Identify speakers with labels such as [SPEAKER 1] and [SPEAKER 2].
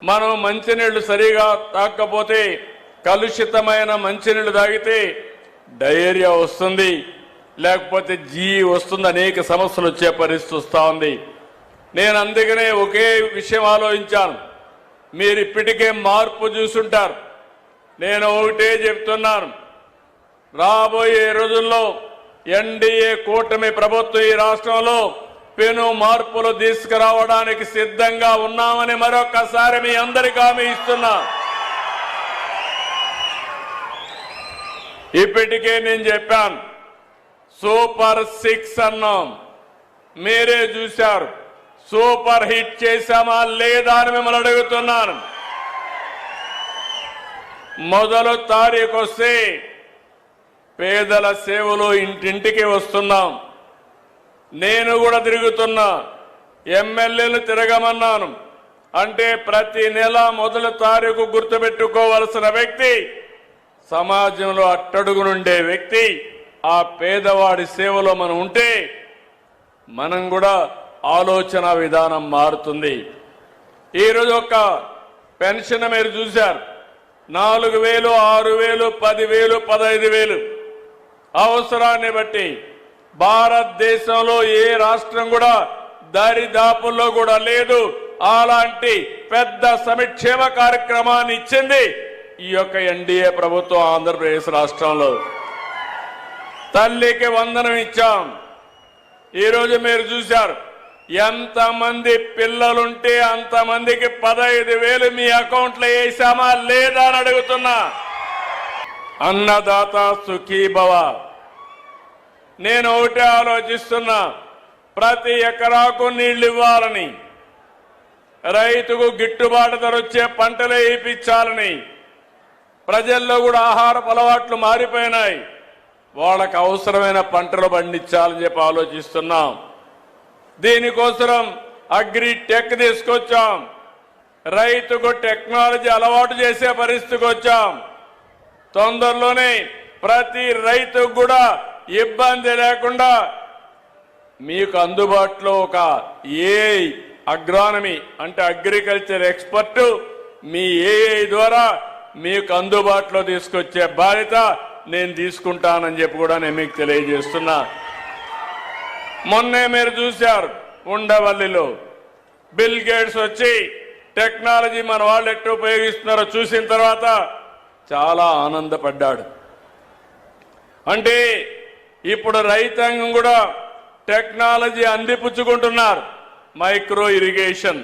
[SPEAKER 1] మనం మంచినీళ్లు సరిగా తాగకపోతే కలుషితమైన మంచినీళ్లు తాగితే డయేరియా వస్తుంది, లేకపోతే వస్తుంది, అనేక సమస్యలు వచ్చే పరిస్థితి వస్తూ ఉంది. నేను అందుకనే ఒకే విషయం ఆలోచించాను. మీరు ఇప్పటికే మార్పు చూసుంటారు. నేను ఒకటే చెప్తున్నాను, రాబోయే రోజుల్లో ఎన్డీఏ కూటమి ప్రభుత్వం ఈ రాష్ట్రంలో పెను మార్పులు తీసుకురావడానికి సిద్ధంగా ఉన్నామని మరొకసారి మీ అందరికీ హామీ ఇస్తున్నా. ఇప్పటికే నేను చెప్పాను, సూపర్ 6 అన్నాం, మీరే చూశారు. సూపర్ హిట్ చేశామా లేదా అని మిమ్మల్ని అడుగుతున్నాను. మొదలు తారీఖు వస్తే పేదల సేవలు ఇంటింటికి వస్తున్నాం. నేను కూడా తిరుగుతున్నా, ఎమ్మెల్యేలు తిరగమన్నాను. అంటే ప్రతి నెల మొదటి తారీఖు గుర్తుపెట్టుకోవాల్సిన వ్యక్తి, సమాజంలో అట్టడుగునుండే వ్యక్తి, ఆ పేదవాడి సేవలో మనం ఉంటే మనం కూడా ఆలోచన విధానం మారుతుంది. ఈరోజు ఒక పెన్షన్ మీరు చూశారు, 4,000, 6,000, 10,000, 15,000 అవసరాన్ని బట్టి భారతదేశంలో ఏ రాష్ట్రం కూడా దరిదాపుల్లో కూడా లేదు. అలాంటి పెద్ద సంక్షేమ కార్యక్రమాన్ని ఇచ్చింది ఈ యొక్క ఎన్డీఏ ప్రభుత్వం. ఆంధ్రప్రదేశ్ రాష్ట్రంలో తల్లికి వందనం ఇచ్చాం. ఈరోజు మీరు చూశారు, ఎంతమంది పిల్లలుంటే అంతమందికి 15,000 మీ అకౌంట్లో వేసామా లేదా అని అడుగుతున్నా. అన్నదాత సుఖీభవ. నేను ఒకటే ఆలోచిస్తున్నా, ప్రతి ఎకరాకు నీళ్లు ఇవ్వాలని, రైతుకు గిట్టుబాటు ధర వచ్చే పంటలే వేయించాలని. ప్రజల్లో కూడా ఆహారపు అలవాట్లు మారిపోయినాయి, వాళ్ళకు అవసరమైన పంటలు పండించాలని చెప్పి ఆలోచిస్తున్నాం. దీనికోసం అగ్రి టెక్ తీసుకొచ్చాం, రైతుకు టెక్నాలజీ అలవాటు చేసే పరిస్థితికి వచ్చాం. తొందరలోనే ప్రతి రైతుకు కూడా ఇబ్బంది లేకుండా మీకు అందుబాటులో ఒక ఏఐ అగ్రానమీ అంటే అగ్రికల్చర్ ఎక్స్పర్ట్ మీ ఏఐ ద్వారా మీకు అందుబాటులో తీసుకొచ్చే బాధ్యత నేను తీసుకుంటానని చెప్పి కూడా నేను మీకు తెలియజేస్తున్నా. మొన్నే మీరు చూశారు, ఉండవల్లిలో బిల్ గేట్స్ వచ్చి టెక్నాలజీ మన వాళ్ళు ఎట్లా ఉపయోగిస్తున్నారో చూసిన తర్వాత చాలా ఆనందపడ్డాడు. అంటే ఇప్పుడు రైతాంగం కూడా టెక్నాలజీ అందిపుచ్చుకుంటున్నారు. Micro irrigation,